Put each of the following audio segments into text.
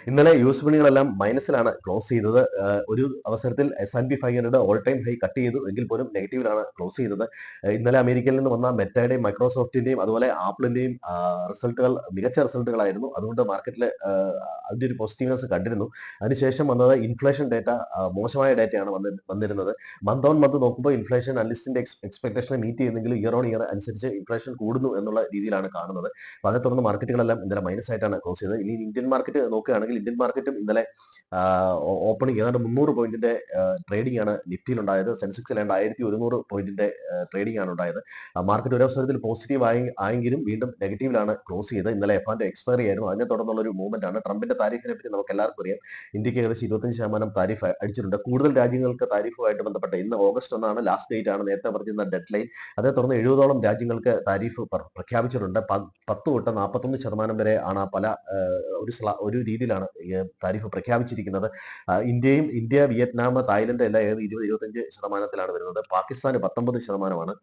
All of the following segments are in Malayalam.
ഇന്നലെ യുഎസ് വിപണികളെല്ലാം മൈനസിലാണ് ക്ലോസ് ചെയ്തത്. ഒരു അവസരത്തിൽ S&P 500 all time high cut ചെയ്തു എങ്കിൽ പോലും നെഗറ്റീവിലാണ് ക്ലോസ് ചെയ്തത്. ഇന്നലെ അമേരിക്കയിൽ നിന്ന് വന്ന മെറ്റയുടെയും മൈക്രോസോഫ്റ്റിന്റെയും അതുപോലെ ആപ്പിളിന്റെയും റിസൾട്ടുകൾ മികച്ച റിസൾട്ടുകളായിരുന്നു. അതുകൊണ്ട് മാർക്കറ്റിൽ അതിന്റെ ഒരു പോസിറ്റീവ്നെസ് കണ്ടിരുന്നു. അതിനുശേഷം വന്നത് ഇൻഫ്ലേഷൻ ഡേറ്റ മോശമായ ഡേറ്റയാണ് വന്നിരുന്നത്. മന്ത് ഓൺ മന്ത് നോക്കുമ്പോൾ ഇൻഫ്ലേഷൻ അനലിസ്റ്റിന്റെ എക്സ്പെക്ടേഷനെ മീറ്റ് ചെയ്യുന്നെങ്കിലും ഇയർ ഓൺ ഇയർ അനുസരിച്ച് ഇൻഫ്ലേഷൻ കൂടുന്നു എന്നുള്ള രീതിയിലാണ് കാണുന്നത്. അപ്പോൾ അതേ തുടർന്ന് മാർക്കറ്റുകളെല്ലാം ഇന്നലെ മൈനസ് ആയിട്ടാണ് ക്ലോസ് ചെയ്തത്. ഇനി ഇന്ത്യൻ മാർക്കറ്റ് നോക്കുകയാണെങ്കിൽ ഇന്ത്യൻ മാർക്കറ്റും ഇന്നലെ ഓപ്പണിംഗ് ഏതാണ്ട് 300 പോയിന്റിന്റെ ട്രേഡിംഗ് ആണ് നിഫ്റ്റിയിൽ ഉണ്ടായത്. സെൻസെക്സിൽ 2100 പോയിന്റിന്റെ ട്രേഡിംഗ് ആണ് ഉണ്ടായത്. മാർക്കറ്റ് ഒരു അവസരത്തിൽ പോസിറ്റീവ് ആയെങ്കിലും വീണ്ടും നെഗറ്റീവിലാണ് ക്ലോസ് ചെയ്തത്. ഇന്നലെ എഫാന്റെ എക്സ്പയറി ആയിരുന്നു. അതിനെ തുടർന്നുള്ള ഒരു മൂവ്മെന്റ് ആണ്. ട്രംപിന്റെ താരിഫിനെ പറ്റി നമുക്ക് എല്ലാവർക്കും അറിയാം. ഇന്ത്യക്ക് ഏകദേശം 25% താരിഫ് അടിച്ചിട്ടുണ്ട്. കൂടുതൽ രാജ്യങ്ങൾക്ക് താരിഫുമായിട്ട് ബന്ധപ്പെട്ട് ഇന്ന് ഓഗസ്റ്റ് 1 ലാസ്റ്റ് ഡേറ്റ് ആണ്, നേരത്തെ പറഞ്ഞിരുന്ന ഡെഡ് ലൈൻ. അതേ തുടർന്ന് 70ഓളം രാജ്യങ്ങൾക്ക് താരിഫ് പ്രഖ്യാപിച്ചിട്ടുണ്ട്. 10 തൊട്ട് 41% വരെ ആണ് പല ഒരു രീതിയിലാണ് താരിഫ് പ്രഖ്യാപിച്ചിരിക്കുന്നത്. ഇന്ത്യ, വിയറ്റ്നാം, തായ്ലൻഡ് എല്ലാം 20-25% വരുന്നത്. പാകിസ്ഥാന് 19%.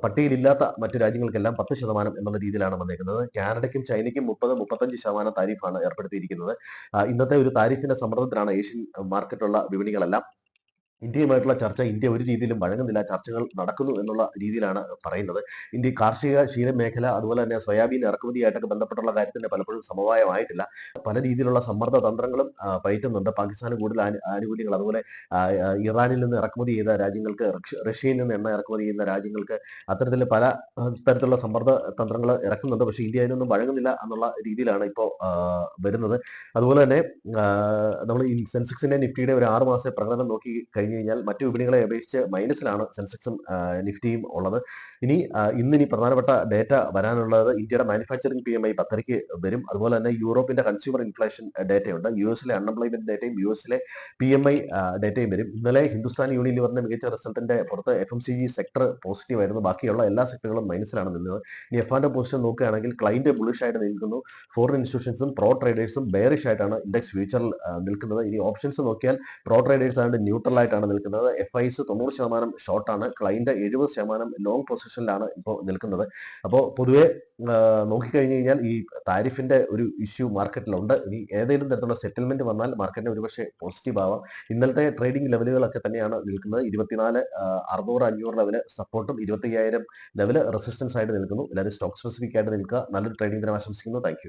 പട്ടികയിലില്ലാത്ത മറ്റു രാജ്യങ്ങൾക്കെല്ലാം 10% എന്നുള്ള രീതിയിലാണ് വന്നേക്കുന്നത്. കാനഡയ്ക്കും ചൈനയ്ക്കും 30-35% താരിഫാണ് ഏർപ്പെടുത്തിയിരിക്കുന്നത്. ഇന്നത്തെ ഒരു താരിഫിന്റെ സമ്മർദ്ദത്തിലാണ് ഏഷ്യൻ മാർക്കറ്റുള്ള വിപണികളെല്ലാം. ഇന്ത്യയുമായിട്ടുള്ള ചർച്ച ഇന്ത്യ ഒരു രീതിയിലും വഴങ്ങുന്നില്ല, ചർച്ചകൾ നടക്കുന്നു എന്നുള്ള രീതിയിലാണ് പറയുന്നത്. ഇന്ത്യ കാർഷിക ക്ഷീര മേഖല അതുപോലെ തന്നെ സോയാബീൻ ഇറക്കുമതിയായിട്ടൊക്കെ ബന്ധപ്പെട്ടുള്ള കാര്യത്തിന് പലപ്പോഴും സമവായമായിട്ടില്ല. പല രീതിയിലുള്ള സമ്മർദ്ദ തന്ത്രങ്ങളും പയറ്റുന്നുണ്ട്. പാകിസ്ഥാന് കൂടുതൽ ആനുകൂല്യങ്ങൾ, അതുപോലെ ഇറാനിൽ നിന്ന് ഇറക്കുമതി ചെയ്ത രാജ്യങ്ങൾക്ക്, റഷ്യയിൽ നിന്ന് എണ്ണ ഇറക്കുമതി ചെയ്യുന്ന രാജ്യങ്ങൾക്ക് അത്തരത്തിൽ പല തരത്തിലുള്ള സമ്മർദ്ദ തന്ത്രങ്ങൾ ഇറക്കുന്നുണ്ട്. പക്ഷേ ഇന്ത്യ അതിനൊന്നും വഴങ്ങുന്നില്ല എന്നുള്ള രീതിയിലാണ് ഇപ്പോൾ വരുന്നത്. അതുപോലെ തന്നെ നമ്മൾ ഈ സെൻസെക്സിന്റെ നിഫ്റ്റിയുടെ ഒരു 6 മാസത്തെ പ്രകടനം നോക്കി കഴിഞ്ഞു കഴിഞ്ഞാൽ മറ്റു വിപണികളെ അപേക്ഷിച്ച് മൈനസിലാണ് സെൻസെക്സും നിഫ്റ്റിയും ഉള്ളത്. ഇന്നിനി പ്രധാനപ്പെട്ട ഡേറ്റ വരാനുള്ളത് ഇന്ത്യയുടെ മാനുഫാക്ചറിംഗ് PMI 10:30 വരും. അതുപോലെ തന്നെ യൂറോപ്പിന്റെ കൺസ്യൂമർ ഇൻഫ്ലേഷൻ ഡേറ്റയുണ്ട്. യുഎസിലെ അൺഎംപ്ലോയ്മെന്റ് ഡേറ്റയും യുഎസിലെ PMI ഡേറ്റയും വരും. ഇന്നലെ ഹിന്ദുസ്ഥാൻ യൂണിലിവറിന്റെ മികച്ച റിസൾട്ടിന്റെ പുറത്ത് FMCG സെക്ടർ പോസിറ്റീവ് ആയിരുന്നു. ബാക്കിയുള്ള എല്ലാ സെക്ടറുകളും മൈനസിലാണ് നിന്നത്. ഇനി എഫാന്റെ പൊസിഷൻ നോക്കുകയാണെങ്കിൽ ക്ലൈന്റ് ബുളിഷ് ആയിട്ട് നിൽക്കുന്നു. ഫോറിൻ ഇൻസ്റ്റിറ്റ്യൂഷൻസും പ്രോ ട്രേഡേഴ്സും ബെയറിഷ് ആയിട്ടാണ് ഇൻഡെക്സ് ഫ്യൂച്ചറിൽ നിൽക്കുന്നത്. ഇനി ഓപ്ഷൻസ് നോക്കിയാൽ പ്രോ ട്രേഡേഴ്സ് ആയിട്ട് ന്യൂട്രൽ ആയിട്ടാണ് നിൽക്കുന്നത്. FIs 90% ഷോർട്ടാണ്. ക്ലൈന്റ് 70% ലോങ് പൊസിഷനിലാണ് ഇപ്പോൾ നിൽക്കുന്നത്. അപ്പോൾ പൊതുവെ നോക്കിക്കഴിഞ്ഞു കഴിഞ്ഞാൽ ഈ താരിഫിന്റെ ഒരു ഇഷ്യൂ മാർക്കറ്റിലുണ്ട്. ഇനി ഏതെങ്കിലും തരത്തിലുള്ള സെറ്റിൽമെന്റ് വന്നാൽ മാർക്കറ്റിന് ഒരുപക്ഷെ പോസിറ്റീവ് ആവാം. ഇന്നലത്തെ ട്രേഡിംഗ് ലെവലുകളൊക്കെ തന്നെയാണ് നിൽക്കുന്നത്. 24,600-500 ലെവല് സപ്പോർട്ടും 25,000 ലെവല് റെസിസ്റ്റൻസ് ആയിട്ട് നിൽക്കുന്നു. എല്ലാവരും സ്റ്റോക്ക് സ്പെസിഫിക് ആയിട്ട് നിൽക്കുക. നല്ലൊരു ട്രേഡിംഗ് ദിനം ആശംസിക്കുന്നു. Thank you.